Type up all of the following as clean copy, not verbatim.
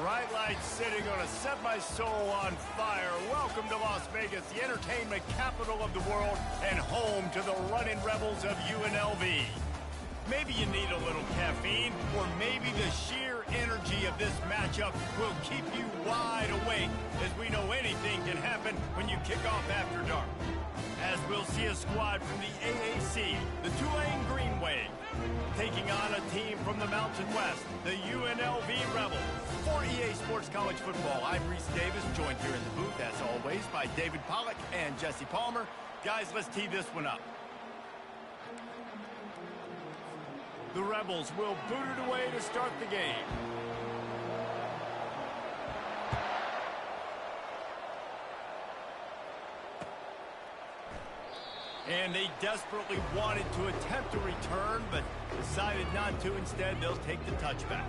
Bright lights sitting on a set my soul on fire. Welcome to Las Vegas, the entertainment capital of the world and home to the running rebels of UNLV. Maybe you need a little caffeine, or maybe the sheer energy of this matchup will keep you wide awake, as we know anything can happen when you kick off after dark. As we'll see a squad from the AAC, the Tulane Green Wave, taking on a team from the Mountain West, the UNLV Rebels. For EA Sports College Football, I'm Reese Davis, joined here in the booth, as always, by David Pollack and Jesse Palmer. Guys, let's tee this one up. The Rebels will boot it away to start the game. And they desperately wanted to attempt a return, but decided not to. Instead, they'll take the touchback.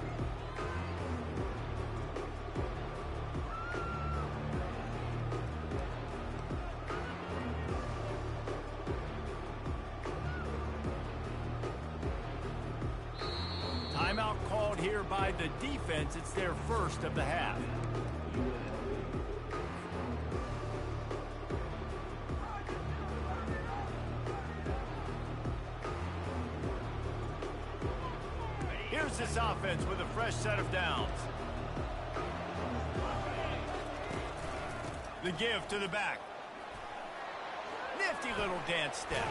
Timeout called here by the defense. It's their first of the half. Here's this offense with a fresh set of downs. The give to the back. Nifty little dance step.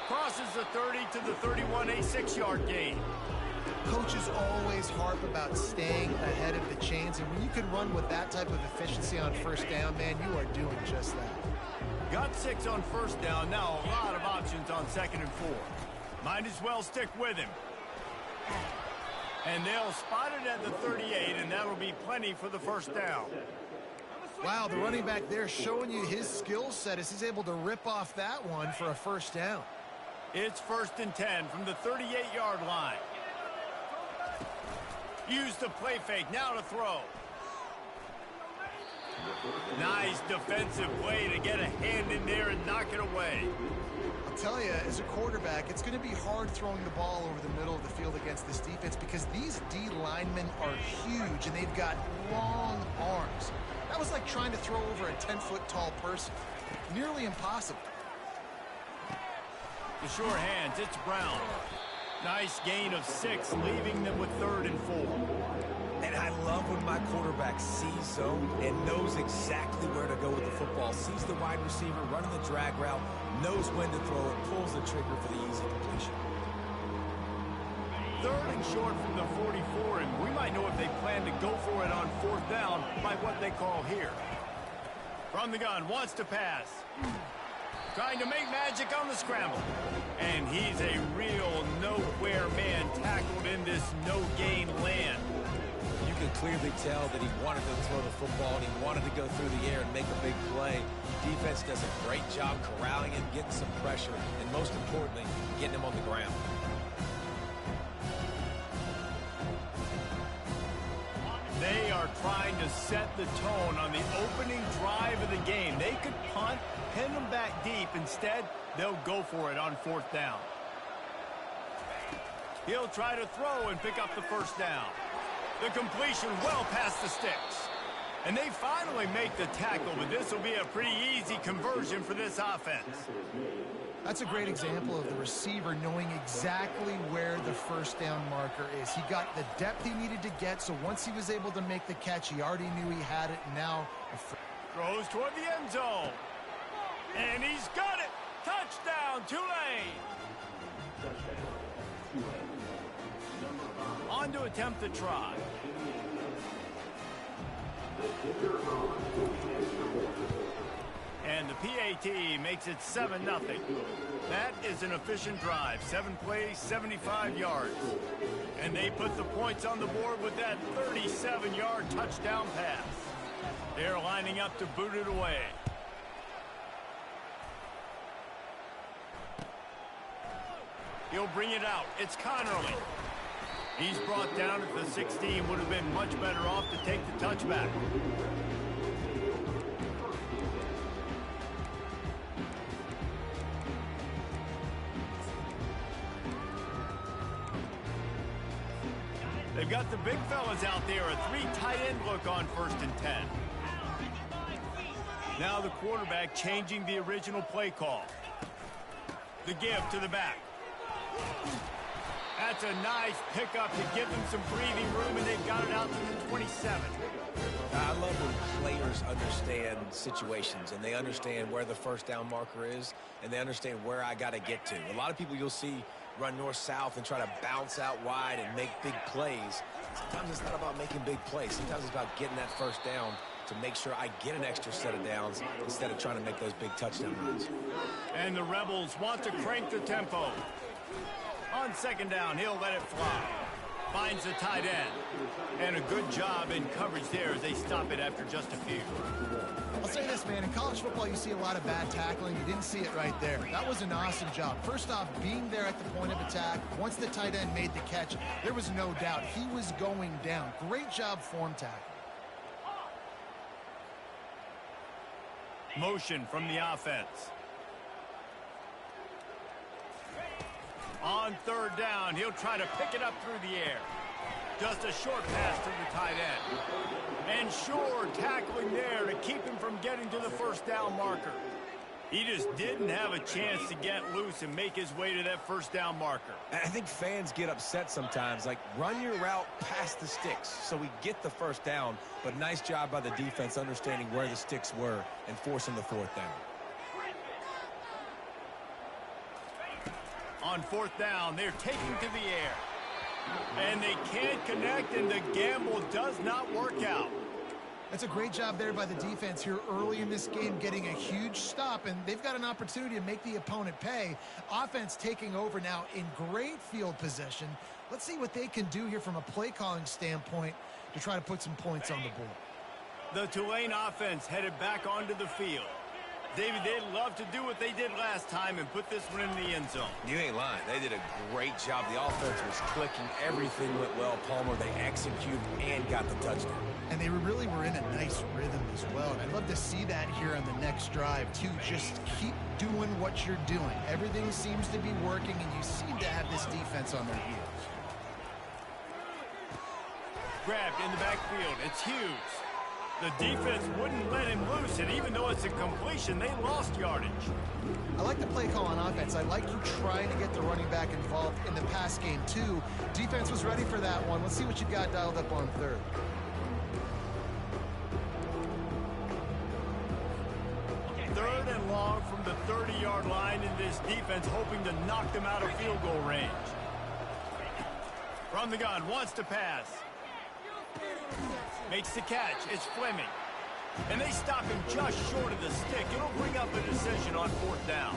Crosses the 30 to the 31, a 6-yard gain. Coaches always harp about staying ahead of the chains, and when you can run with that type of efficiency on first down, man, you are doing just that. Got 6 on first down, now a lot of options on 2nd and 4. Might as well stick with him. And they'll spot it at the 38, and that'll be plenty for the first down. Wow, the running back there showing you his skill set as he's able to rip off that one for a first down. It's 1st and 10 from the 38-yard line. Use the play fake, now to throw. Nice defensive play to get a hand in there and knock it away. I'll tell you, as a quarterback, it's going to be hard throwing the ball over the middle of the field against this defense because these D linemen are huge and they've got long arms. That was like trying to throw over a 10-foot tall person. Nearly impossible. The sure hands, it's Brown. Nice gain of 6, leaving them with 3rd and 4. And I love when my quarterback sees zone and knows exactly where to go with the football. Sees the wide receiver running the drag route, knows when to throw it, pulls the trigger for the easy completion. 3rd and short from the 44, and we might know if they plan to go for it on 4th down by what they call here. From the gun, wants to pass. Trying to make magic on the scramble. And he's a real nowhere man tackled in this no-gain land. You can clearly tell that he wanted to throw the football and he wanted to go through the air and make a big play. Defense does a great job corralling him, getting some pressure, and most importantly, getting him on the ground. They are trying to set the tone on the opening drive of the game. They could punt, pin them back deep. Instead, they'll go for it on 4th down. He'll try to throw and pick up the first down. The completion well past the sticks. And they finally make the tackle, but this will be a pretty easy conversion for this offense. That's a great example of the receiver knowing exactly where the first down marker is. He got the depth he needed to get, so once he was able to make the catch, he already knew he had it. Now, throws toward the end zone. And he's got it. Touchdown, Tulane. On to attempt the try. And the PAT makes it 7-0. That is an efficient drive. 7 plays, 75 yards. And they put the points on the board with that 37-yard touchdown pass. They're lining up to boot it away. He'll bring it out. It's Connerly. He's brought down at the 16. Would have been much better off to take the touchback. They've got the big fellas out there, a 3 tight end look on 1st and 10. Now the quarterback changing the original play call. The give to the back. That's a nice pickup to give them some breathing room, and they've got it out to the 27. I love when players understand situations, and they understand where the first down marker is, and they understand where I got to get to. A lot of people you'll see run north-south and try to bounce out wide and make big plays. Sometimes it's not about making big plays. Sometimes it's about getting that first down to make sure I get an extra set of downs instead of trying to make those big touchdown runs. And the Rebels want to crank the tempo. On 2nd down, he'll let it fly. Finds the tight end. And a good job in coverage there as they stop it after just a few. I'll say this, man. In college football, you see a lot of bad tackling. You didn't see it right there. That was an awesome job. First off, being there at the point of attack. Once the tight end made the catch, there was no doubt he was going down. Great job form tackle. Motion from the offense. On 3rd down, he'll try to pick it up through the air. Just a short pass to the tight end. And sure, tackling there to keep him from getting to the first down marker. He just didn't have a chance to get loose and make his way to that first down marker. I think fans get upset sometimes, like run your route past the sticks so we get the first down, but nice job by the defense understanding where the sticks were and forcing the 4th down. On 4th down, they're taking to the air. And they can't connect, and the gamble does not work out. That's a great job there by the defense here early in this game, getting a huge stop, and they've got an opportunity to make the opponent pay. Offense taking over now in great field position. Let's see what they can do here from a play calling standpoint to try to put some points on the board. The Tulane offense headed back onto the field. David, they'd love to do what they did last time and put this one in the end zone. You ain't lying. They did a great job. The offense was clicking. Everything went well. Palmer, they executed and got the touchdown. And they really were in a nice rhythm as well. And I'd love to see that here on the next drive, too. Just keep doing what you're doing. Everything seems to be working, and you seem to have this defense on their heels. Grabbed in the backfield. It's Hughes. The defense wouldn't let him loose, and even though it's a completion, they lost yardage. I like the play call on offense. I like you trying to get the running back involved in the pass game, too. Defense was ready for that one. Let's see what you got dialed up on 3rd. Third and long from the 30-yard line, and this defense hoping to knock them out of field goal range. From the gun, wants to pass. Makes the catch. It's Fleming. And they stop him just short of the stick. It'll bring up a decision on 4th down.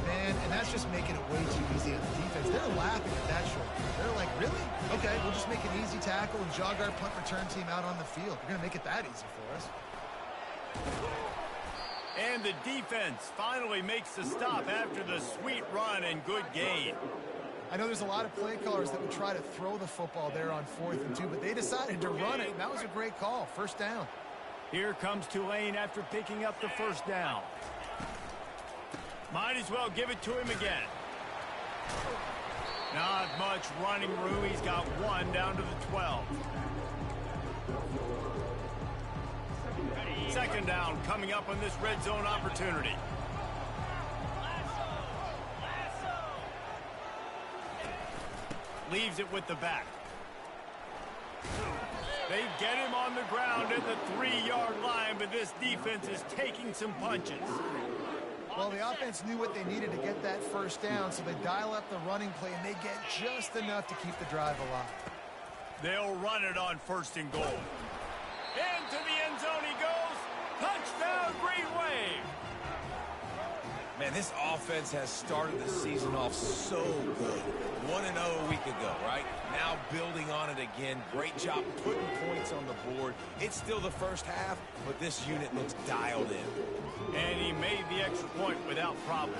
Man, and that's just making it way too easy on the defense. They're laughing at that short. They're like, really? Okay, we'll just make an easy tackle and jog our punt return team out on the field. We're going to make it that easy for us. And the defense finally makes the stop after the sweet run and good gain. I know there's a lot of play callers that would try to throw the football there on 4th and 2, but they decided to run it, and that was a great call. First down. Here comes Tulane after picking up the first down. Might as well give it to him again. Not much running room. He's got one down to the 12. 2nd down coming up on this red zone opportunity. Leaves it with the back. They get him on the ground at the 3-yard line, but this defense is taking some punches. Well, the offense knew what they needed to get that first down, so they dial up the running play, and they get just enough to keep the drive alive. They'll run it on 1st and goal. Into the end zone he goes. Touchdown, Green Wave. Man, this offense has started the season off so good. 1-0 a week ago, right? Now building on it again. Great job putting points on the board. It's still the first half, but this unit looks dialed in. And he made the extra point without problem.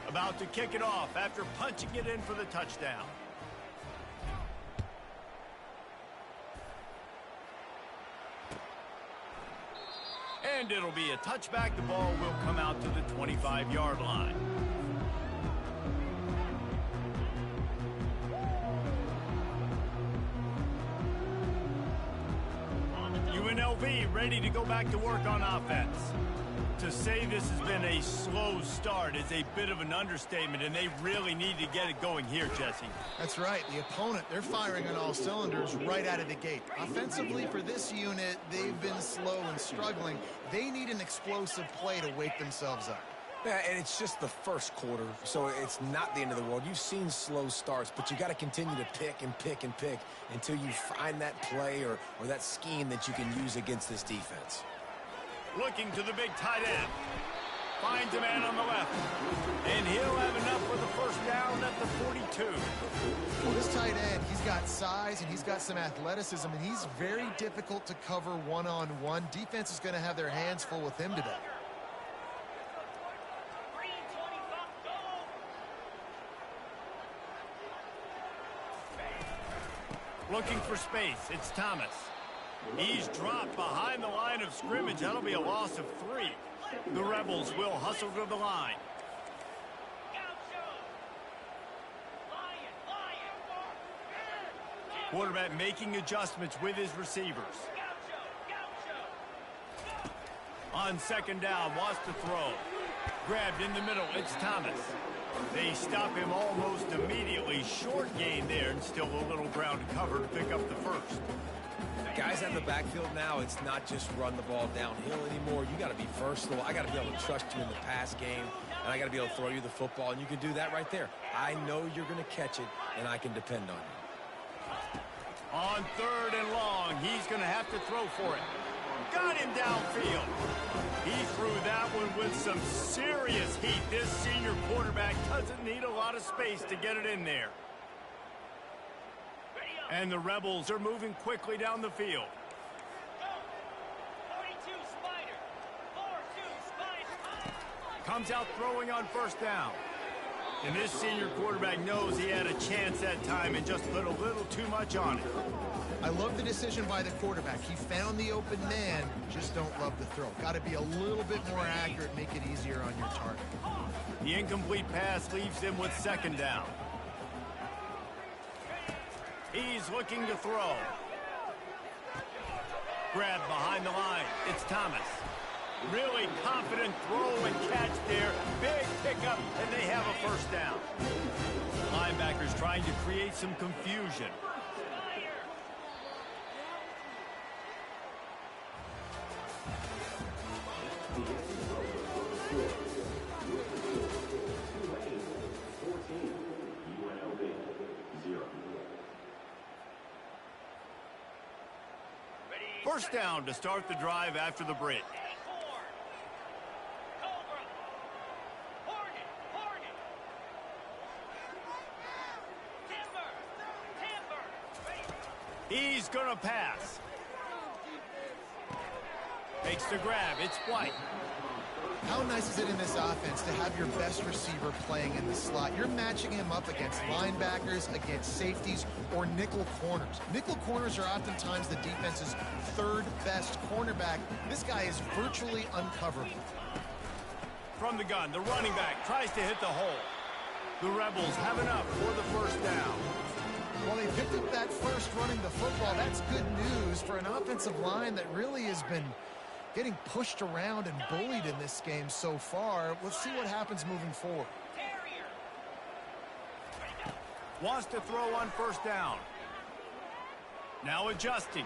About to kick it off after punching it in for the touchdown. And it'll be a touchback. The ball will come out to the 25-yard line. UNLV ready to go back to work on offense. To say this has been a slow start is a bit of an understatement, and they really need to get it going here, Jesse. That's right. The opponent, they're firing on all cylinders right out of the gate. Offensively, for this unit, they've been slow and struggling. They need an explosive play to wake themselves up. Yeah, and it's just the first quarter, so it's not the end of the world. You've seen slow starts, but you got to continue to pick and pick and pick until you find that play or that scheme that you can use against this defense. Looking to the big tight end. Finds a man on the left. And he'll have enough for the first down at the 42. Well, this tight end, he's got size and he's got some athleticism, and he's very difficult to cover one-on-one. Defense is going to have their hands full with him today. Looking for space. It's Thomas. He's dropped behind the line of scrimmage. That'll be a loss of 3. The Rebels will hustle to the line. Quarterback making adjustments with his receivers. On second down, wants to throw. Grabbed in the middle. It's Thomas. They stop him almost immediately. Short gain there, and still a little ground to cover to pick up the first. Guys out of the backfield now, it's not just run the ball downhill anymore. You got to be versatile. I got to be able to trust you in the pass game, and I got to be able to throw you the football, and you can do that right there. I know you're going to catch it, and I can depend on you. On third and long, he's going to have to throw for it. Got him downfield. He threw that one with some serious heat. This senior quarterback doesn't need a lot of space to get it in there. And the Rebels are moving quickly down the field. Comes out throwing on first down. And this senior quarterback knows he had a chance that time and just put a little too much on it. I love the decision by the quarterback. He found the open man, just don't love the throw. Got to be a little bit more accurate, make it easier on your target. The incomplete pass leaves him with second down. He's looking to throw. Grabbed behind the line. It's Thomas. Really confident throw and catch there. Big pickup, and they have a first down. Linebackers trying to create some confusion. First down to start the drive after the break. He's going to pass. Makes the grab. It's White. How nice is it in this offense to have your best receiver playing in the slot? You're matching him up against linebackers, against safeties, or nickel corners. Nickel corners are oftentimes the defense's third best cornerback. This guy is virtually uncoverable. From the gun, the running back tries to hit the hole. The Rebels have enough for the first down. Well, they picked up that first running the football. That's good news for an offensive line that really has been getting pushed around and bullied in this game so far. Let's see what happens moving forward. Wants to throw on first down. Now adjusting.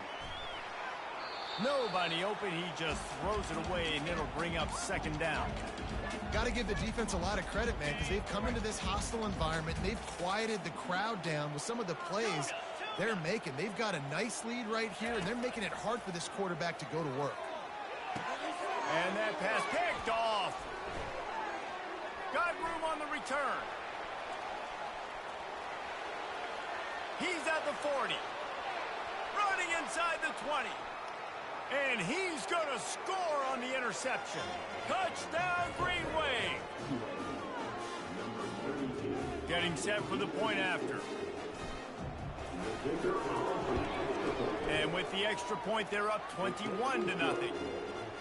Nobody open. He just throws it away, and it'll bring up second down. Got to give the defense a lot of credit, man, because they've come into this hostile environment. They've quieted the crowd down with some of the plays they're making. They've got a nice lead right here, and they're making it hard for this quarterback to go to work. And that pass picked off. Got room on the return. He's at the 40. Running inside the 20. And he's going to score on the interception. Touchdown, Green Wave. Getting set for the point after. And with the extra point, they're up 21-0.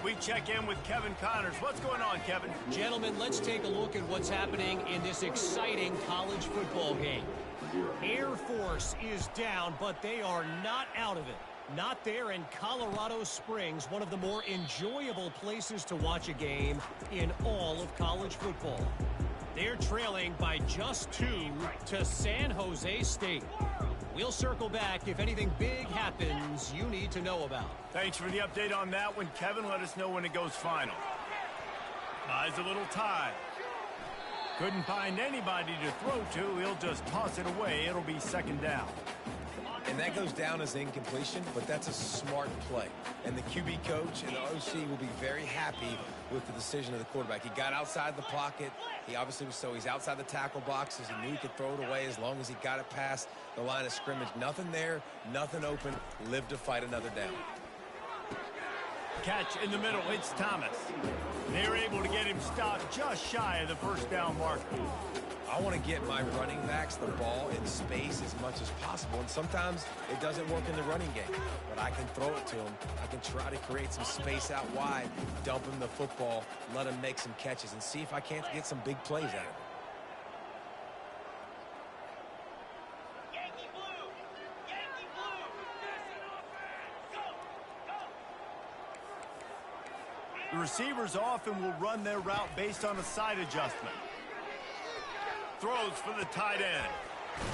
We check in with Kevin Connors. What's going on, Kevin? Gentlemen, let's take a look at what's happening in this exciting college football game. Air Force is down, but they are not out of it. Not there in Colorado Springs, one of the more enjoyable places to watch a game in all of college football. They're trailing by just 2 to San Jose State. We'll circle back if anything big happens you need to know about. Thanks for the update on that one, Kevin. Let us know when it goes final. Buys a little time. Couldn't find anybody to throw to. He'll just toss it away. It'll be second down. And that goes down as incompletion, but that's a smart play. And the QB coach and the OC will be very happy with the decision of the quarterback. He got outside the pocket. He obviously was he's outside the tackle boxes. He knew he could throw it away as long as he got it past the line of scrimmage. Nothing there, nothing open. Live to fight another down. Catch in the middle. It's Thomas. They're able to get him stopped just shy of the first down marker. I want to get my running backs the ball in space as much as possible, and sometimes it doesn't work in the running game, but I can throw it to them. I can try to create some space out wide, dump him the football, let him make some catches, and see if I can't get some big plays out of it. The receivers often will run their route based on a side adjustment. Throws for the tight end.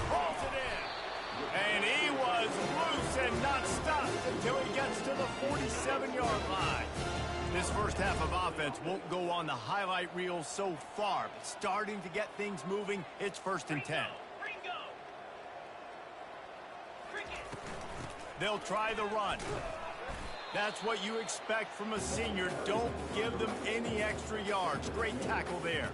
Pulls it in. And he was loose and not stopped until he gets to the 47-yard line. This first half of offense won't go on the highlight reel so far, but starting to get things moving, it's 1st and 10. They'll try the run. That's what you expect from a senior. Don't give them any extra yards. Great tackle there.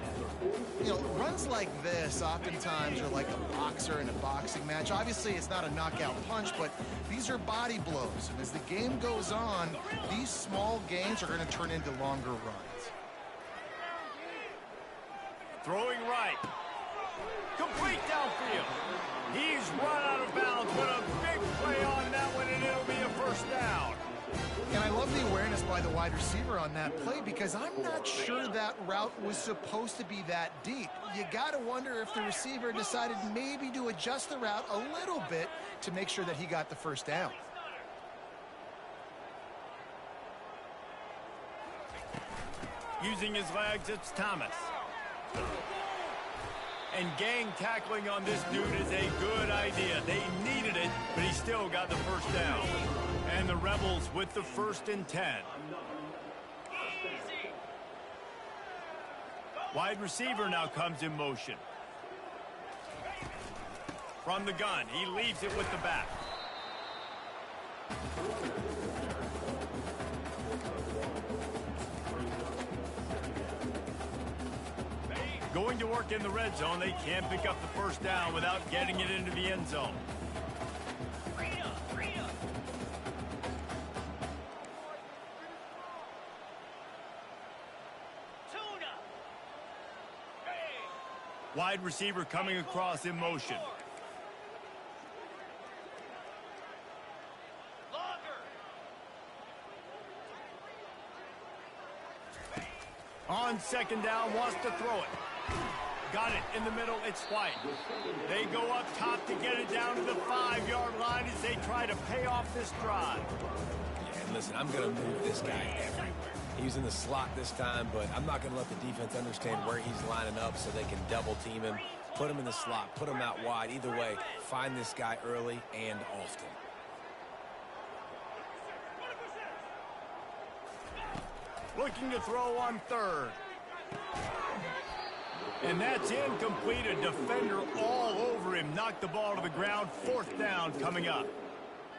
You know, runs like this oftentimes are like a boxer in a boxing match. Obviously, it's not a knockout punch, but these are body blows. And as the game goes on, these small gains are going to turn into longer runs. Throwing right. Complete downfield. He's run out of bounds, but a big play on that one, and it'll be a first down. And I love the awareness by the wide receiver on that play because I'm not sure that route was supposed to be that deep. You got to wonder if the receiver decided maybe to adjust the route a little bit to make sure that he got the first down. Using his legs, it's Thomas. And gang tackling on this dude is a good idea. They needed it, but he still got the first down. And the Rebels with the 1st and 10. Wide receiver now comes in motion. From the gun, he leaves it with the back. Going to work in the red zone, they can't pick up the first down without getting it into the end zone. Wide receiver coming across in motion. On second down, wants to throw it. Got it in the middle, it's White. They go up top to get it down to the 5-yard line as they try to pay off this drive. Yeah, and listen, I'm going to move this guy everywhere. He's in the slot this time, but I'm not going to let the defense understand where he's lining up so they can double team him, put him in the slot, put him out wide. Either way, find this guy early and often. Looking to throw on 3rd. And that's incomplete. A defender all over him. Knocked the ball to the ground. 4th down coming up.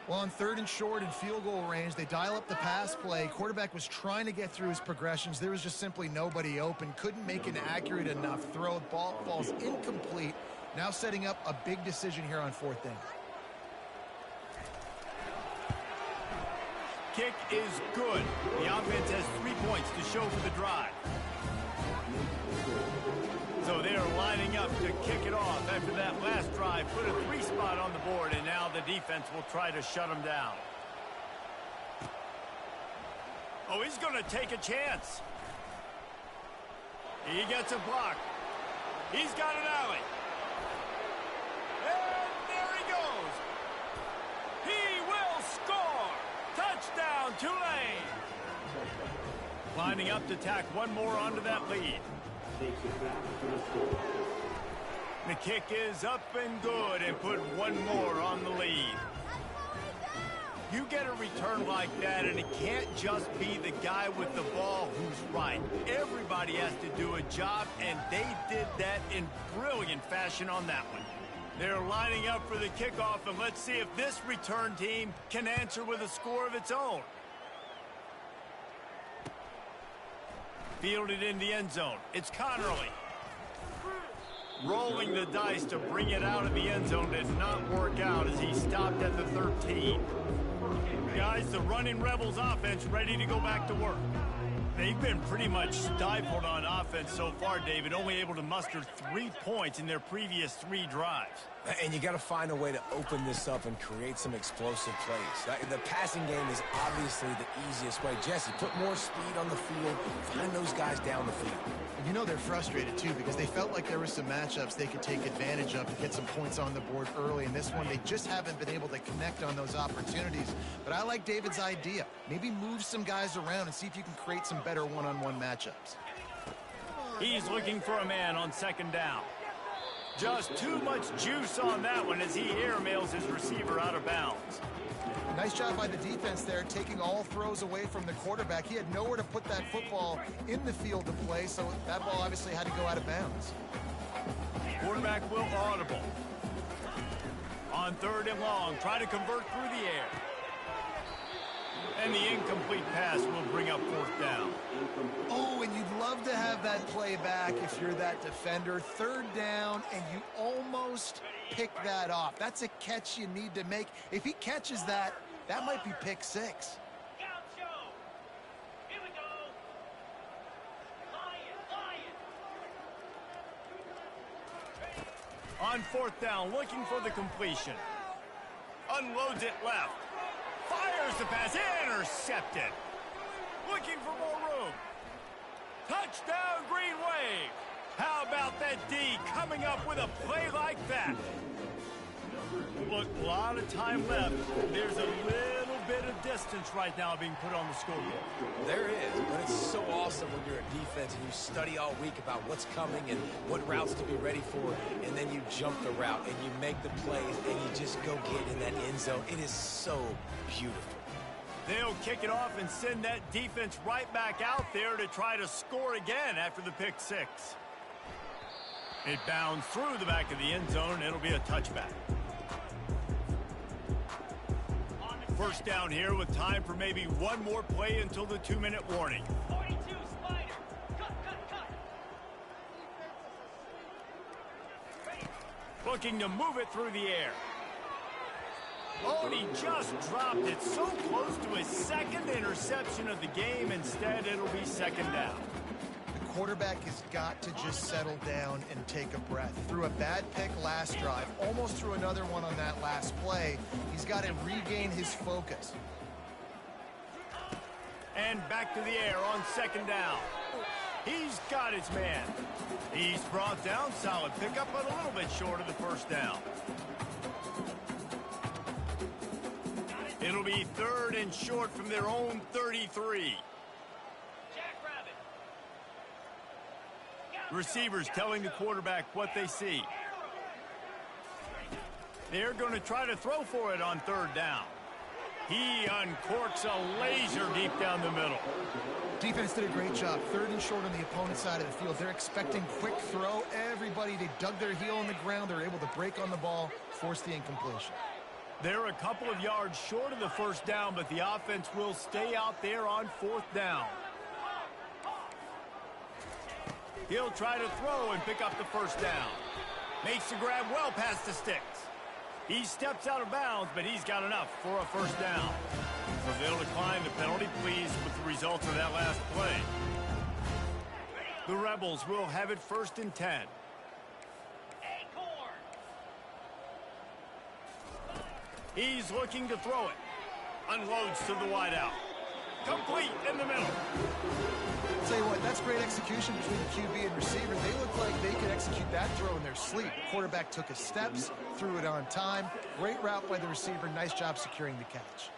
Well, on 3rd and short in field goal range, they dial up the pass play. Quarterback was trying to get through his progressions. There was just simply nobody open. Couldn't make an accurate enough throw. Ball's incomplete. Now setting up a big decision here on 4th down. Kick is good. The offense has 3 points to show for the drive. So they are lining up to kick it off after that last drive. Put a 3 spot on the board, and now the defense will try to shut them down. Oh, he's going to take a chance. He gets a block. He's got an alley. And there he goes. He will score. Touchdown, Tulane. Lining up to tack one more onto that lead. The kick is up and good and put one more on the lead. You get a return like that, and it can't just be the guy with the ball who's right. Everybody has to do a job, and they did that in brilliant fashion on that one. They're lining up for the kickoff, and let's see if this return team can answer with a score of its own. Fielded in the end zone. It's Connerly. Rolling the dice to bring it out of the end zone did not work out as he stopped at the 13. Guys, the running Rebels offense ready to go back to work. They've been pretty much stifled on offense so far, David, only able to muster 3 points in their previous 3 drives. And you got to find a way to open this up and create some explosive plays. The passing game is obviously the easiest way. Jesse, put more speed on the field, find those guys down the field. You know they're frustrated, too, because they felt like there were some matchups they could take advantage of to get some points on the board early. In this one, they just haven't been able to connect on those opportunities. But I like David's idea. Maybe move some guys around and see if you can create some better one-on-one matchups. He's looking for a man on second down. Just too much juice on that one as he airmails his receiver out of bounds. Nice job by the defense there, taking all throws away from the quarterback. He had nowhere to put that football in the field to play, so that ball obviously had to go out of bounds. Quarterback will audible. On third and long, try to convert through the air. And the incomplete pass will bring up fourth down. Oh, and you'd love to have that play back if you're that defender. Third down, and you almost pick that off. That's a catch you need to make. If he catches that, that might be pick 6. On fourth down, looking for the completion. Unloads it left. Fires the pass, intercepted. Looking for more room. Touchdown, Green Wave. How about that D coming up with a play like that? Look, a lot of time left. There's a little bit of distance right now being put on the scoreboard. There is, but it's so awesome when you're a defense and you study all week about what's coming and what routes to be ready for, and then you jump the route and you make the plays and you just go get in that end zone. It is so beautiful. They'll kick it off and send that defense right back out there to try to score again after the pick 6. It bounds through the back of the end zone. It'll be a touchback. First down here with time for maybe one more play until the 2-minute warning. 42 Spider. Cut. Looking to move it through the air. Oh, and he just dropped it so close to his second interception of the game. Instead, it'll be second down. The quarterback has got to just settle down and take a breath. Threw a bad pick last drive, almost threw another one on that last play. He's got to regain his focus. And back to the air on second down. He's got his man. He's brought down, solid pickup, but a little bit short of the first down. It'll be third and short from their own 33. Receivers telling the quarterback what they see. They're going to try to throw for it on third down. He uncorks a laser deep down the middle. Defense did a great job. Third and short on the opponent's side of the field. They're expecting quick throw. Everybody, they dug their heel in the ground. They're able to break on the ball, force the incompletion. They're a couple of yards short of the first down, but the offense will stay out there on fourth down. He'll try to throw and pick up the first down. Makes the grab well past the sticks. He steps out of bounds, but he's got enough for a first down. So they'll decline the penalty, pleased with the results of that last play. The Rebels will have it first and 10. He's looking to throw it. Unloads to the wideout. complete in the middle. I'll tell you what, that's great execution between the QB and receiver. They look like they could execute that throw in their sleep. The quarterback took his steps, threw it on time. Great route by the receiver. Nice job securing the catch.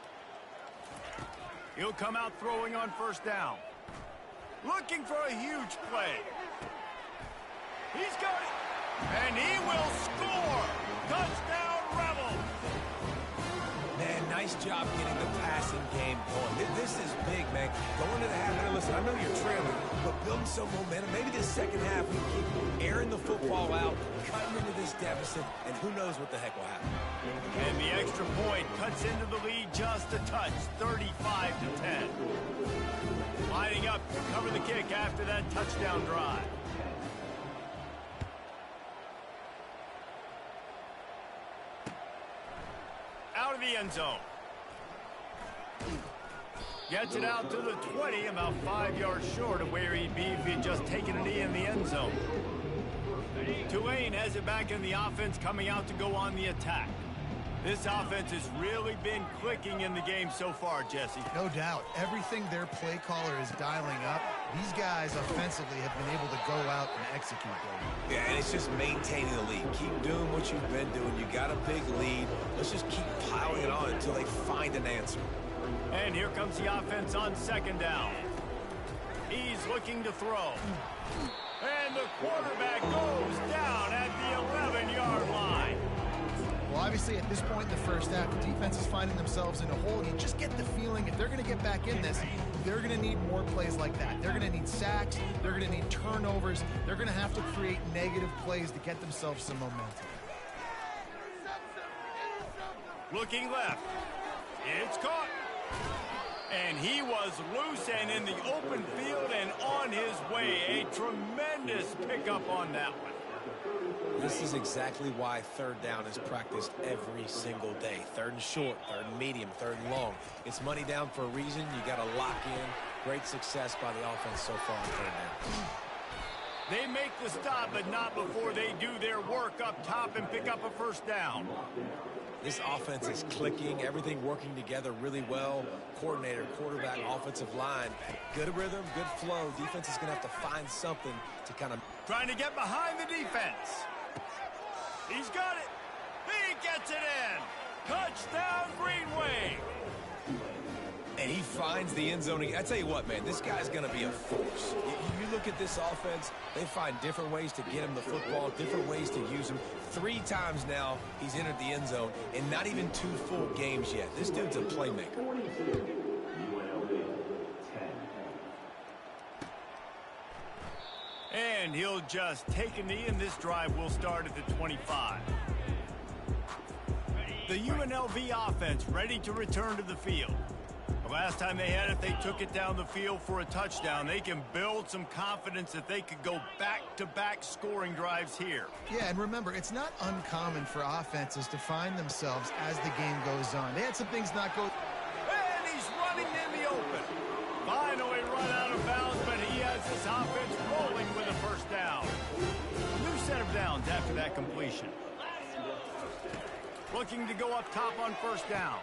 He'll come out throwing on first down. Looking for a huge play. He's got it. And he will score. Touchdown, Rebels. Man, nice job getting the passing game going. This is big, man. Going to the half. Now, listen, I know you're trailing, but building some momentum. Maybe this second half we keep airing the football out, cutting into this deficit, and who knows what the heck will happen. And the extra point cuts into the lead just a touch, 35-10. Lining up to cover the kick after that touchdown drive. Out of the end zone. Gets it out to the 20, about 5 yards short of where he'd be if he'd just taken a knee in the end zone. Tulane has it back in the offense, coming out to go on the attack. This offense has really been clicking in the game so far, Jesse. No doubt. Everything their play caller is dialing up, these guys offensively have been able to go out and execute. Yeah, and it's just maintaining the lead. Keep doing what you've been doing. You got a big lead. Let's just keep piling it on until they find an answer. And here comes the offense on second down. He's looking to throw. And the quarterback goes down at the 11-yard line. Well, obviously, at this point in the first half, the defense is finding themselves in a hole. You just get the feeling if they're going to get back in this, they're going to need more plays like that. They're going to need sacks. They're going to need turnovers. They're going to have to create negative plays to get themselves some momentum. Looking left. It's caught. And he was loose and in the open field and on his way. A tremendous pickup on that one. This is exactly why third down is practiced every single day. Third and short, third and medium, third and long. It's money down for a reason. You got to lock in. Great success by the offense so far on third down. They make the stop, but not before they do their work up top and pick up a first down. This offense is clicking, everything working together really well. Coordinator, quarterback, offensive line. Good rhythm, good flow. Defense is going to have to find something to kind of... Trying to get behind the defense. He's got it. He gets it in. Touchdown, Greenway. And he finds the end zone. I tell you what, man, this guy's going to be a force. You look at this offense, they find different ways to get him the football, different ways to use him. 3 times now he's entered the end zone, and not even 2 full games yet. This dude's a playmaker. And he'll just take a knee, and this drive will start at the 25. The UNLV offense ready to return to the field. The last time they had it, they took it down the field for a touchdown. They can build some confidence that they could go back-to-back scoring drives here. Yeah, and remember, it's not uncommon for offenses to find themselves as the game goes on. They had some things not go... And he's running in the open. Finally run out of bounds, but he has his offense rolling with a first down. New set of downs after that completion. Looking to go up top on first down.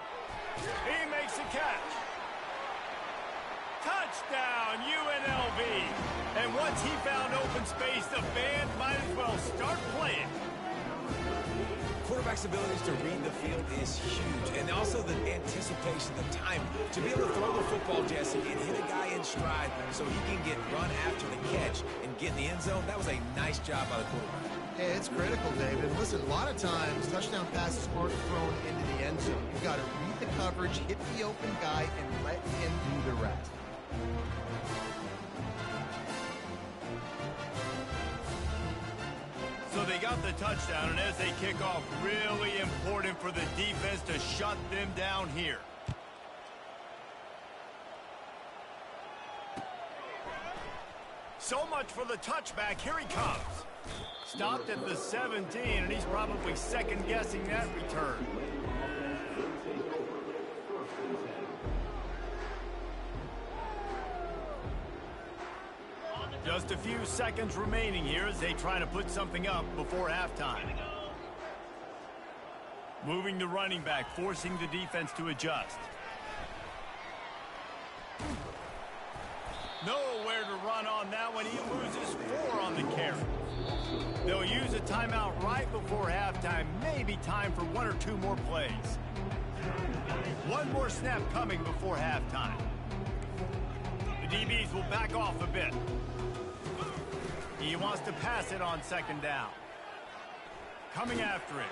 He makes a catch. Touchdown, UNLV. And once he found open space, the band might as well start playing. Quarterback's abilities to read the field is huge. And also the anticipation, the time to be able to throw the football, Jesse, and hit a guy in stride so he can get run after the catch and get in the end zone. That was a nice job by the quarterback. Yeah, it's critical, David. Listen, a lot of times touchdown passes aren't thrown into the end zone. You've got to read the coverage, hit the open guy, and let him do the rest. So they got the touchdown, and as they kick off, really important for the defense to shut them down here. So much for the touchback. Here he comes. Stopped at the 17, and he's probably second-guessing that return. Just a few seconds remaining here as they try to put something up before halftime. Moving the running back, forcing the defense to adjust. Nowhere to run on that one. He loses 4 on the carry. They'll use a timeout right before halftime. Maybe time for 1 or 2 more plays. One more snap coming before halftime. The DBs will back off a bit. He wants to pass it on 2nd down. Coming after it.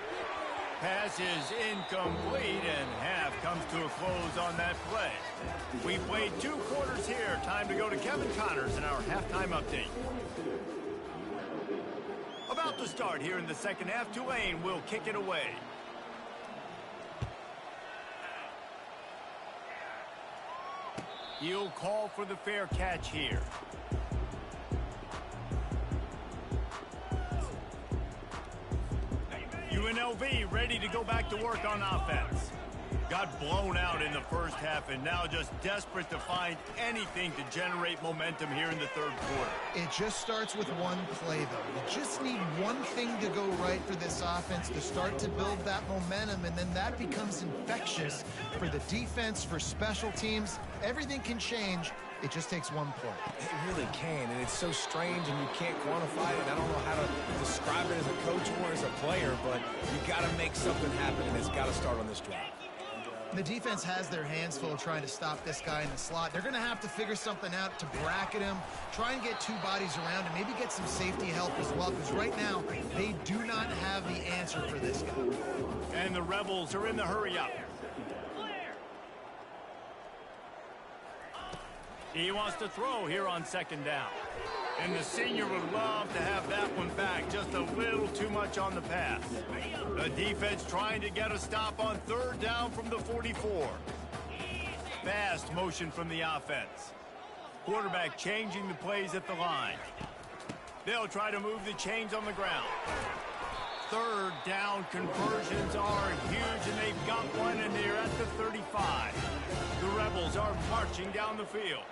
Pass is incomplete, and half comes to a close on that play. We played 2 quarters here. Time to go to Kevin Connors in our halftime update. About to start here in the second half. Tulane will kick it away. He'll call for the fair catch here. UNLV ready to go back to work on offense. Got blown out in the first half and now just desperate to find anything to generate momentum here in the 3rd quarter. It just starts with one play, though. You just need one thing to go right for this offense to start to build that momentum, and then that becomes infectious for the defense, for special teams. Everything can change. It just takes one play. It really can, and it's so strange, and you can't quantify it. I don't know how to describe it as a coach or as a player, but you got to make something happen, and it's got to start on this drive. The defense has their hands full trying to stop this guy in the slot. They're going to have to figure something out to bracket him, try and get 2 bodies around him, maybe get some safety help as well, because right now they do not have the answer for this guy. And the Rebels are in the hurry-up. He wants to throw here on 2nd down. And the senior would love to have that one back. Just a little too much on the pass. The defense trying to get a stop on 3rd down from the 44. Fast motion from the offense. Quarterback changing the plays at the line. They'll try to move the chains on the ground. 3rd down conversions are huge, and they've got one, and they're at the 35. The Rebels are marching down the field.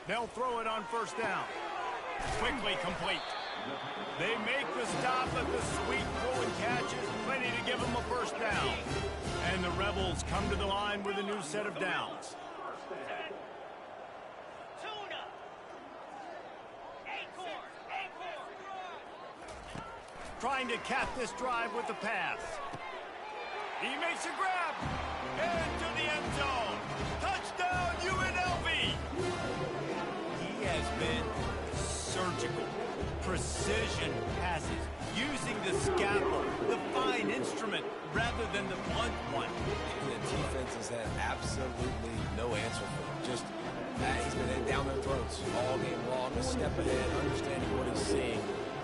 They'll throw it on 1st down. Quickly complete. They make the stop, but the sweet throw and catch is plenty to give them a 1st down. And the Rebels come to the line with a new set of downs. Trying to cap this drive with the pass. He makes a grab. Into the end zone. Touchdown, UNLV. He has been surgical. Precision passes. Using the scalpel, the fine instrument, rather than the blunt one. The defense has had absolutely no answer for him. Just he's been down their throats all game long, a step ahead, understanding what he's seeing,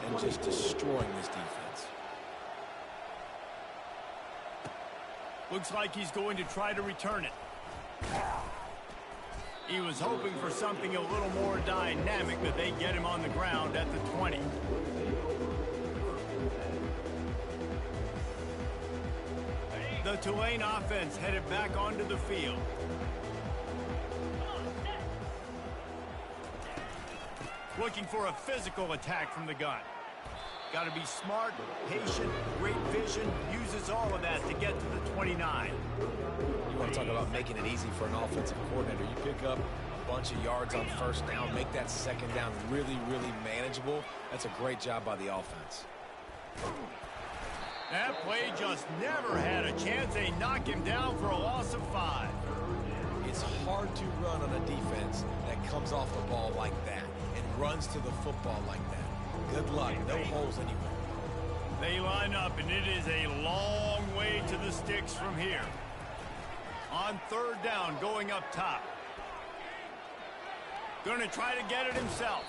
and just destroying this defense. Looks like he's going to try to return it. He was hoping for something a little more dynamic, but they get him on the ground at the 20. The Tulane offense headed back onto the field. Looking for a physical attack from the gun. Got to be smart, patient, great vision, uses all of that to get to the 29. You want to talk about making it easy for an offensive coordinator. You pick up a bunch of yards on 1st down, make that 2nd down really, really manageable. That's a great job by the offense. That play just never had a chance. They knock him down for a loss of 5. It's hard to run on a defense that comes off the ball like that and runs to the football like that. Good luck. No holes anywhere. They line up, and it is a long way to the sticks from here. On 3rd down, going up top. Going to try to get it himself.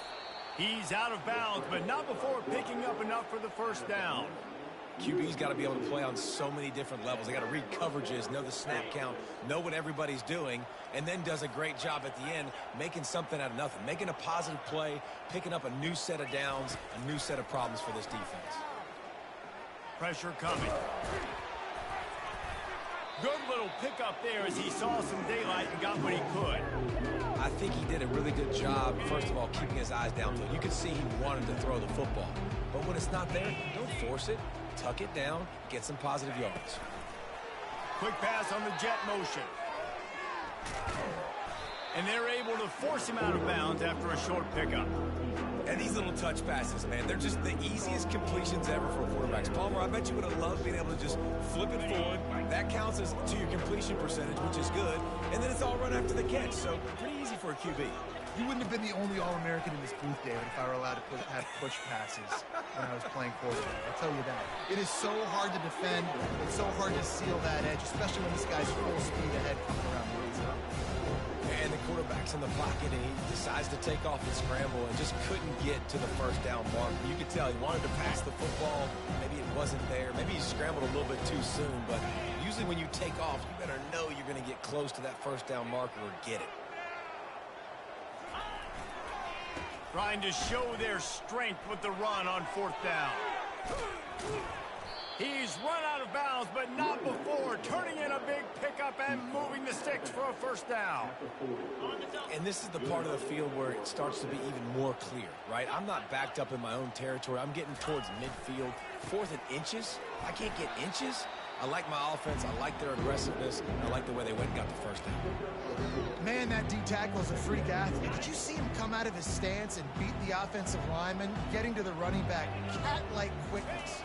He's out of bounds, but not before picking up enough for the 1st down. QB's got to be able to play on so many different levels. They got to read coverages, know the snap count, know what everybody's doing, and then does a great job at the end making something out of nothing, making a positive play, picking up a new set of downs, a new set of problems for this defense. Pressure coming. Good little pickup there as he saw some daylight and got what he could. I think he did a really good job, first of all, keeping his eyes downfield. You could see he wanted to throw the football. But when it's not there, don't force it. Tuck it down, get some positive yards. Quick pass on the jet motion. And they're able to force him out of bounds after a short pickup. And these little touch passes, man, they're just the easiest completions ever for quarterbacks. Palmer, I bet you would have loved being able to just flip it forward. That counts as to your completion percentage, which is good. And then it's all run after the catch, so pretty easy for a QB. You wouldn't have been the only All-American in this booth, David, if I were allowed to have push passes when I was playing quarterback. I'll tell you that. It is so hard to defend. It's so hard to seal that edge, especially when this guy's full speed ahead coming around the end zone. And the quarterback's in the pocket, and he decides to take off and scramble and just couldn't get to the first down mark. You could tell he wanted to pass the football. Maybe it wasn't there. Maybe he scrambled a little bit too soon. But usually when you take off, you better know you're going to get close to that first down marker or get it. Trying to show their strength with the run on fourth down. He's run out of bounds, but not before turning in a big pickup and moving the sticks for a first down. And this is the part of the field where it starts to be even more clear, right? I'm not backed up in my own territory. I'm getting towards midfield. 4th and inches. I can't get inches. I like my offense. I like their aggressiveness. I like the way they went and got the first down. Man, that D tackle is a freak athlete. Did you see him come out of his stance and beat the offensive lineman, getting to the running back? Cat-like quickness.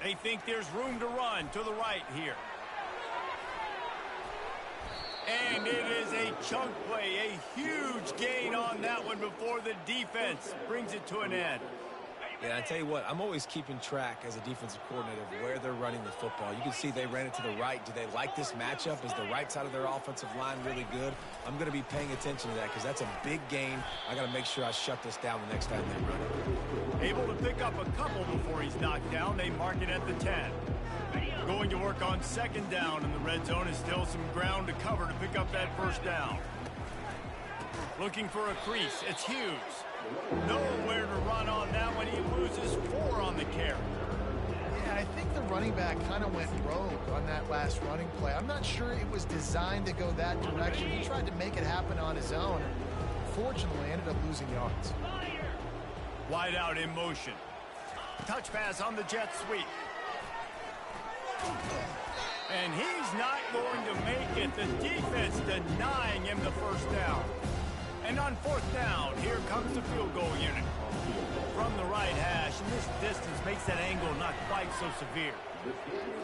They think there's room to run to the right here. And it is a chunk play, a huge gain on that one before the defense brings it to an end. Yeah, I tell you what, I'm always keeping track as a defensive coordinator of where they're running the football. You can see they ran it to the right. Do they like this matchup? Is the right side of their offensive line really good? I'm going to be paying attention to that because that's a big gain. I got to make sure I shut this down the next time they run it. Able to pick up a couple before he's knocked down. They mark it at the 10. Going to work on second down, and the red zone is still some ground to cover to pick up that first down. Looking for a crease. It's Hughes. Nowhere to run on that one. He loses 4 on the carry. Yeah, I think the running back kind of went rogue on that last running play. I'm not sure it was designed to go that direction. He tried to make it happen on his own. Fortunately, ended up losing yards. Wide out in motion. Touch pass on the jet sweep. And he's not going to make it. The defense denying him the first down. And on fourth down, here comes the field goal unit. From the right hash, and this distance makes that angle not quite so severe.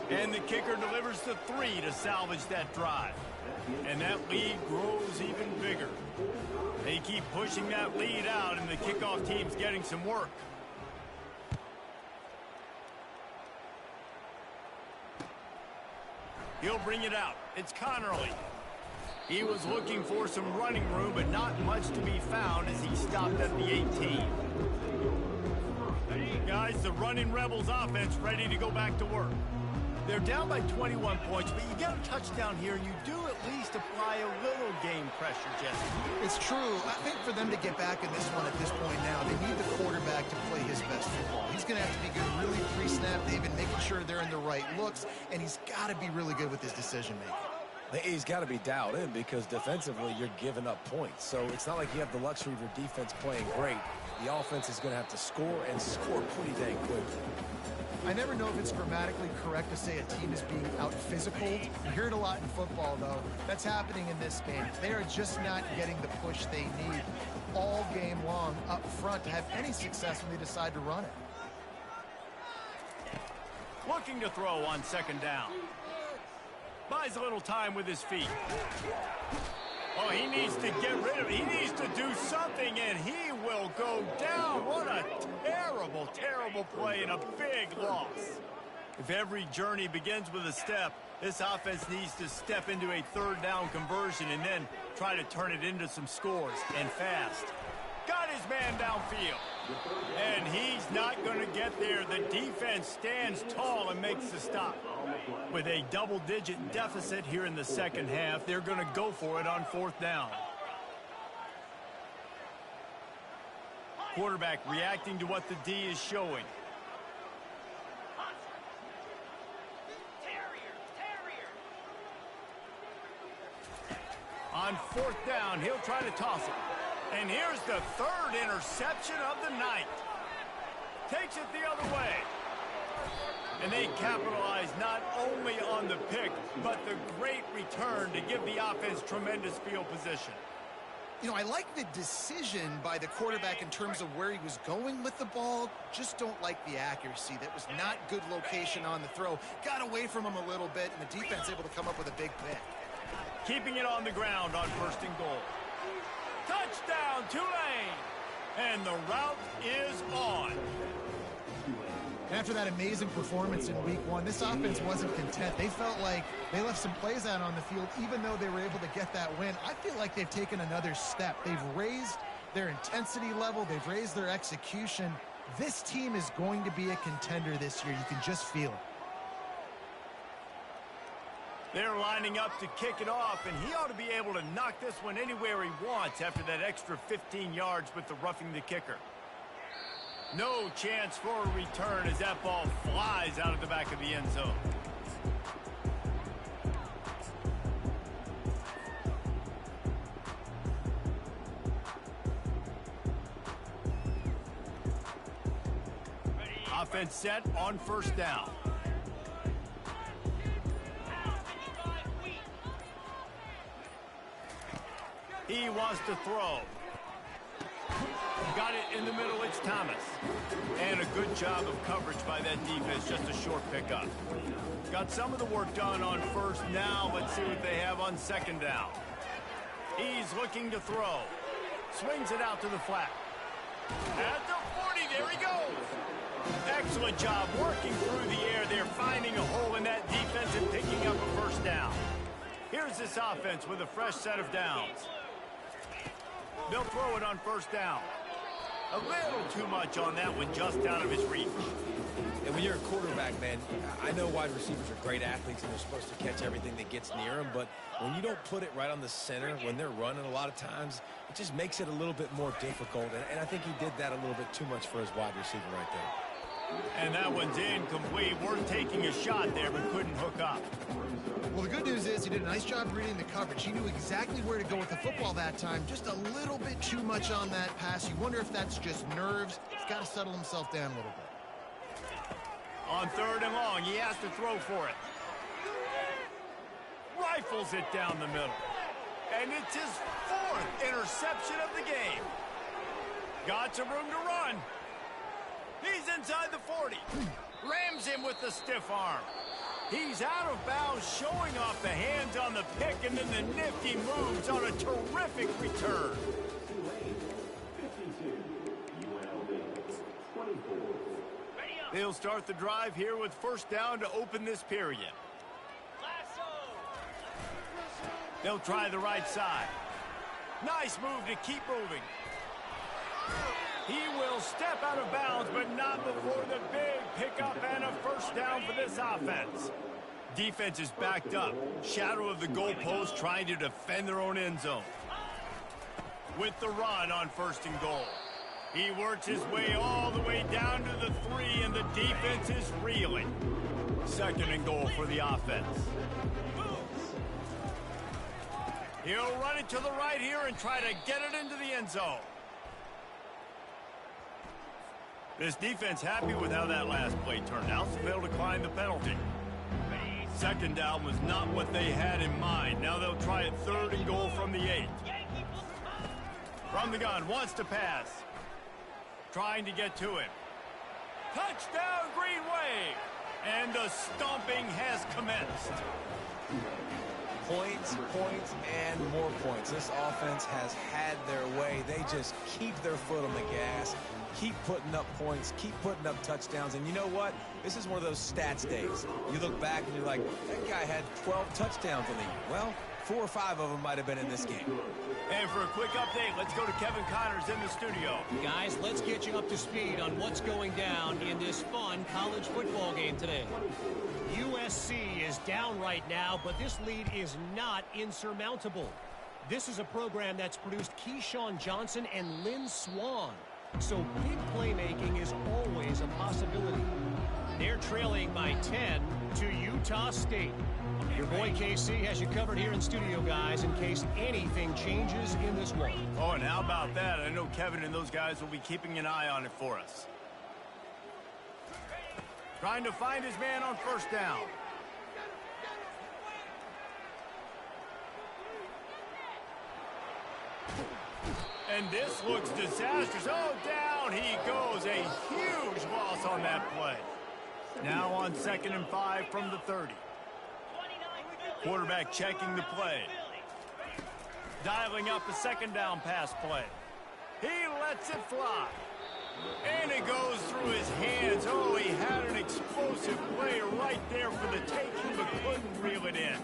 And the kicker delivers the 3 to salvage that drive. And that lead grows even bigger. They keep pushing that lead out, and the kickoff team's getting some work. He'll bring it out. It's Connerly. He was looking for some running room, but not much to be found as he stopped at the 18. Guys, the running Rebels offense ready to go back to work. They're down by 21 points, but you get a touchdown here, and you do at least apply a little game pressure, Jesse. It's true. I think for them to get back in this one at this point now, they need the quarterback to play his best football. He's going to have to be good really pre-snap. They've been making sure they're in the right looks, and he's got to be really good with his decision-making. He's got to be dialed in because defensively you're giving up points. So it's not like you have the luxury of your defense playing great. The offense is going to have to score and score pretty dang quickly. I never know if it's grammatically correct to say a team is being out-physical. You hear it a lot in football, though. That's happening in this game. They are just not getting the push they need all game long up front to have any success when they decide to run it. Looking to throw on second down. Buys a little time with his feet. Oh, he needs to get rid of it. He needs to do something, and he will go down. What a terrible, terrible play and a big loss. If every journey begins with a step, this offense needs to step into a third down conversion and then try to turn it into some scores, and fast. Got his man downfield. And he's not going to get there. The defense stands tall and makes the stop. With a double-digit deficit here in the second half, they're going to go for it on fourth down. Quarterback reacting to what the D is showing. On fourth down, he'll try to toss it. And here's the third interception of the night. Takes it the other way. And they capitalize not only on the pick, but the great return to give the offense tremendous field position. You know, I like the decision by the quarterback in terms of where he was going with the ball. Just don't like the accuracy. That was not good location on the throw. Got away from him a little bit, and the defense able to come up with a big pick. Keeping it on the ground on first and goal. Touchdown, Tulane! And the route is on. After that amazing performance in week one, this offense wasn't content. They felt like they left some plays out on the field, even though they were able to get that win. I feel like they've taken another step. They've raised their intensity level. They've raised their execution. This team is going to be a contender this year. You can just feel it. They're lining up to kick it off, and he ought to be able to knock this one anywhere he wants after that extra 15 yards with the roughing the kicker. No chance for a return as that ball flies out of the back of the end zone. Offense set on first down. He wants to throw. Got it in the middle, it's Thomas. And a good job of coverage by that defense, just a short pickup. Got some of the work done on first. Now let's see what they have on second down. He's looking to throw. Swings it out to the flat. At the 40, there he goes. Excellent job working through the air there, finding a hole in that defense and picking up a first down. Here's this offense with a fresh set of downs. They'll throw it on first down. A little too much on that one, just out of his reach. And when you're a quarterback, man, I know wide receivers are great athletes and they're supposed to catch everything that gets near them, but when you don't put it right on the center, when they're running a lot of times, it just makes it a little bit more difficult. And I think he did that a little bit too much for his wide receiver right there. And that one's incomplete. Worth taking a shot there, but couldn't hook up. Well, the good news is he did a nice job reading the coverage. He knew exactly where to go with the football that time. Just a little bit too much on that pass. You wonder if that's just nerves. He's got to settle himself down a little bit. On third and long, he has to throw for it. Rifles it down the middle. And it's his fourth interception of the game. Got some room to run. He's inside the 40. Rams him with the stiff arm. He's out of bounds, showing off the hands on the pick, and then the nifty moves on a terrific return. They'll start the drive here with first down to open this period. They'll try the right side. Nice move to keep moving. He will step out of bounds, but not before the big pickup and a first down for this offense. Defense is backed up. Shadow of the goalpost trying to defend their own end zone. With the run on first and goal. He works his way all the way down to the 3, and the defense is reeling. Second and goal for the offense. He'll run it to the right here and try to get it into the end zone. This defense happy with how that last play turned out, so they'll decline the penalty. Second down was not what they had in mind. Now they'll try it third and goal from the 8. From the gun, wants to pass. Trying to get to him. Touchdown, Green Wave! And the stomping has commenced. Points, points, and more points. This offense has had their way. They just keep their foot on the gas, keep putting up points, keep putting up touchdowns. And you know what? This is one of those stats days. You look back and you're like, that guy had 12 touchdowns in the year. Well, 4 or 5 of them might have been in this game. And for a quick update, let's go to Kevin Connors in the studio. Guys, let's get you up to speed on what's going down in this fun college football game today. USC is down right now, but this lead is not insurmountable. This is a program that's produced Keyshawn Johnson and Lynn Swann. So big playmaking is always a possibility. They're trailing by 10 to Utah State. Your boy KC has you covered here in studio, guys, in case anything changes in this one. Oh, and how about that? I know Kevin and those guys will be keeping an eye on it for us. Trying to find his man on first down. And this looks disastrous. Oh, down he goes. A huge loss on that play. Now on 2nd and 5 from the 30. Quarterback checking the play. Dialing up a 2nd down pass play. He lets it fly. And it goes through his hands. Oh, he had an explosive play right there for the taking, but couldn't reel it in.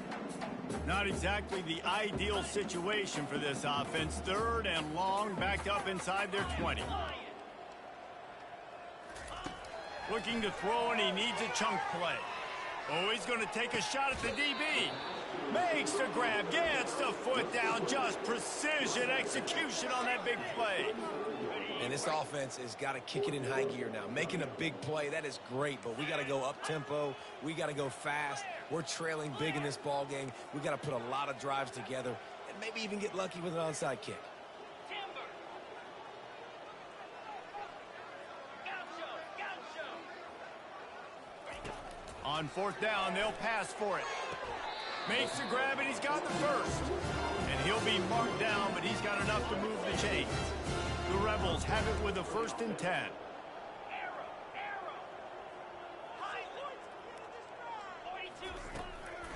Not exactly the ideal situation for this offense. 3rd and long, backed up inside their 20. Looking to throw, and he needs a chunk play. Oh, he's going to take a shot at the DB. Makes the grab, gets the foot down. Just precision execution on that big play. And this offense has got to kick it in high gear now. Making a big play, that is great, but we got to go up-tempo. We got to go fast. We're trailing big in this ball game. We got to put a lot of drives together and maybe even get lucky with an onside kick. On 4th down, they'll pass for it. Makes the grab, and he's got the first. And he'll be marked down, but he's got enough to move the chains. The Rebels have it with a 1st and 10.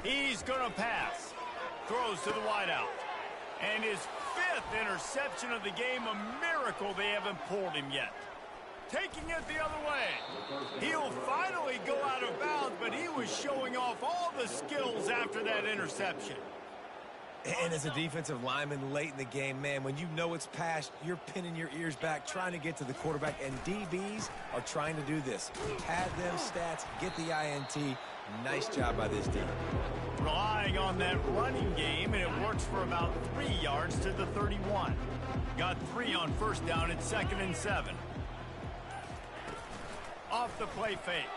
He's going to pass. Throws to the wideout. And his 5th interception of the game, a miracle they haven't pulled him yet. Taking it the other way. He'll finally go out of bounds, but he was showing off all the skills after that interception. And as a defensive lineman late in the game, man, when you know it's passed, you're pinning your ears back, trying to get to the quarterback, and DBs are trying to do this. Pad them stats, get the INT. Nice job by this team. Relying on that running game, and it works for about 3 yards to the 31. Got 3 on 1st down at 2nd and 7. Off the play fake.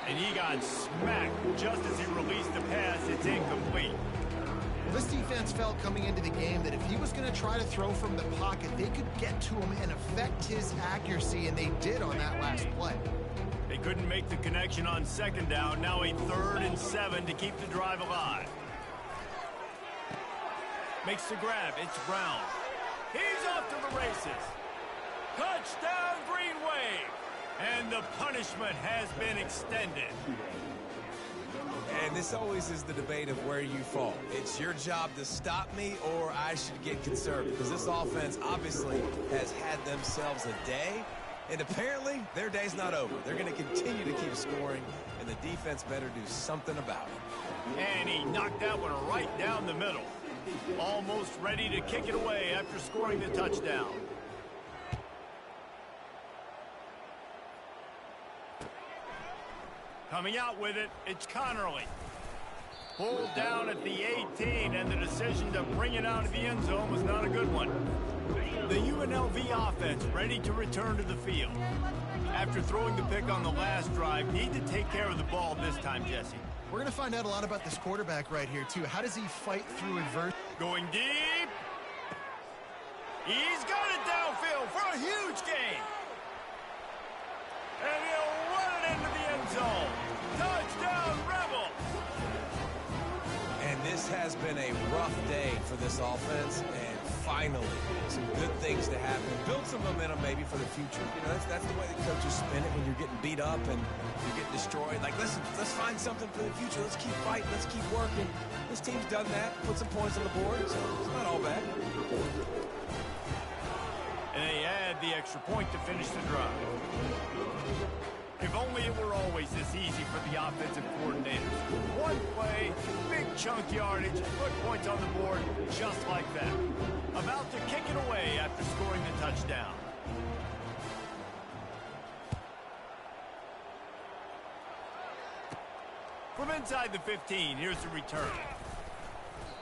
And he got smacked just as he released the pass. It's incomplete. Well, this defense felt coming into the game that if he was going to try to throw from the pocket, they could get to him and affect his accuracy, and they did on that last play. They couldn't make the connection on 2nd down. Now a 3rd and 7 to keep the drive alive. Makes the grab. It's Brown. He's off to the races. Touchdown, Green Wave. And the punishment has been extended. And this always is the debate of where you fall. It's your job to stop me, or I should get conservative. Because this offense obviously has had themselves a day. And apparently, their day's not over. They're going to continue to keep scoring, and the defense better do something about it. And he knocked that one right down the middle. Almost ready to kick it away after scoring the touchdown. Coming out with it, it's Connerly. Pulled down at the 18, and the decision to bring it out of the end zone was not a good one. The UNLV offense ready to return to the field. After throwing the pick on the last drive, need to take care of the ball this time, Jesse. We're going to find out a lot about this quarterback right here, too. How does he fight through adversity? Going deep. He's got it downfield for a huge gain. And he'll run it into the end zone. Touchdown, Rebels. And this has been a rough day for this offense, and finally some good things to happen. Build some momentum maybe for the future. You know, that's the way the coaches spin it when you're getting beat up and you're getting destroyed. Like, listen, let's find something for the future. Let's keep fighting. Let's keep working. This team's done that. Put some points on the board, so it's not all bad. And they add the extra point to finish the drive. If only it were always this easy for the offensive coordinators. One play, big chunk yardage, put points on the board just like that. About to kick it away after scoring the touchdown. From inside the 15, here's the return.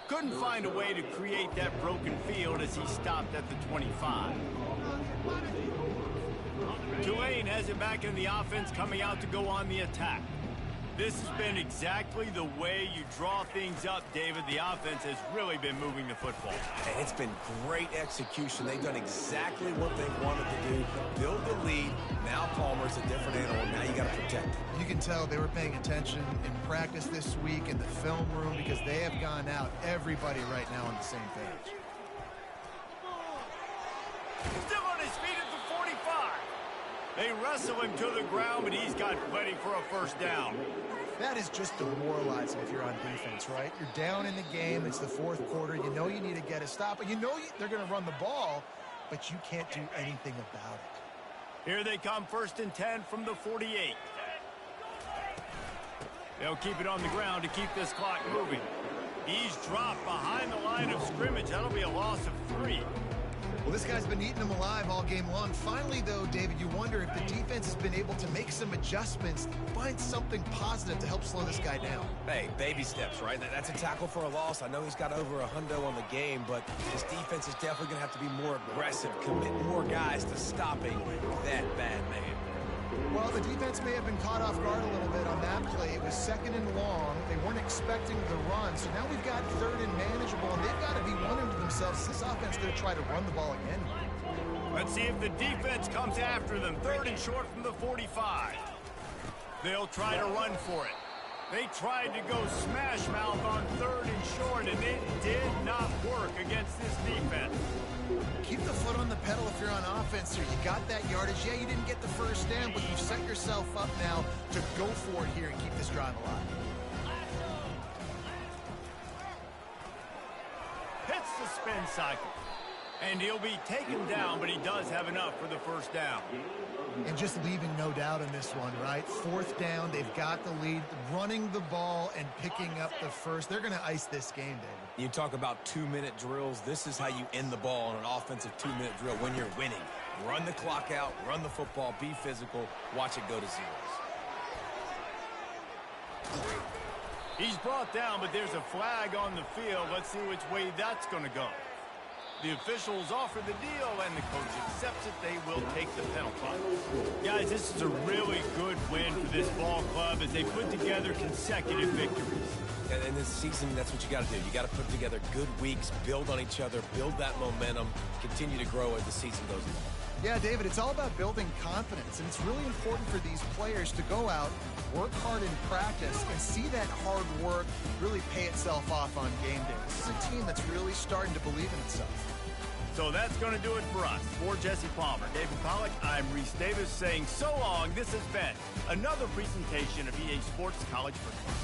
Couldn't find a way to create that broken field as he stopped at the 25. Tulane has it back in the offense, coming out to go on the attack. This has been exactly the way you draw things up, David. The offense has really been moving the football. And it's been great execution. They've done exactly what they've wanted to do. Build the lead. Now Palmer's a different animal. Now you got to protect it. You can tell they were paying attention in practice this week in the film room because they have gone out, everybody right now on the same page. Still on his feet at the 45. They wrestle him to the ground, but he's got plenty for a first down. That is just demoralizing if you're on defense, right? You're down in the game. It's the fourth quarter. You know you need to get a stop, and you know they're going to run the ball, but you can't do anything about it. Here they come, 1st and 10 from the 48. They'll keep it on the ground to keep this clock moving. He's dropped behind the line of scrimmage. That'll be a loss of 3. Well, this guy's been eating them alive all game long. Finally, though, David, you wonder if the defense has been able to make some adjustments, find something positive to help slow this guy down. Hey, baby steps, right? That's a tackle for a loss. I know he's got over $100 on the game, but this defense is definitely going to have to be more aggressive, commit more guys to stopping that bad man. Well, the defense may have been caught off guard a little bit on that play. It was 2nd and long. They weren't expecting the run, so now we've got 3rd and manageable, and they've got to be wondering to themselves, is this offense going to try to run the ball again? Let's see if the defense comes after them. 3rd and short from the 45. They'll try to run for it. They tried to go smash mouth on 3rd and short, and it did not work against this defense. Keep the foot on the pedal if you're on offense here. You got that yardage. Yeah, you didn't get the first down, but you've set yourself up now to go for it here and keep this drive alive. Hits the spin cycle. And he'll be taken down, but he does have enough for the first down. And just leaving no doubt in this one, right? 4th down, they've got the lead, running the ball and picking up the first. They're going to ice this game, David. You talk about 2-minute drills. This is how you end the ball on an offensive 2-minute drill when you're winning. Run the clock out, run the football, be physical, watch it go to zeros. He's brought down, but there's a flag on the field. Let's see which way that's going to go. The officials offer the deal, and the coach accepts it. They will take the penalty. Guys, this is a really good win for this ball club as they put together consecutive victories. And in this season, that's what you got to do. You got to put together good weeks, build on each other, build that momentum, continue to grow as the season goes along. Yeah, David, it's all about building confidence, and it's really important for these players to go out, work hard in practice, and see that hard work really pay itself off on game day. This is a team that's really starting to believe in itself. So that's going to do it for us. For Jesse Palmer, David Pollack, I'm Reese Davis saying so long. This has been another presentation of EA Sports College Football.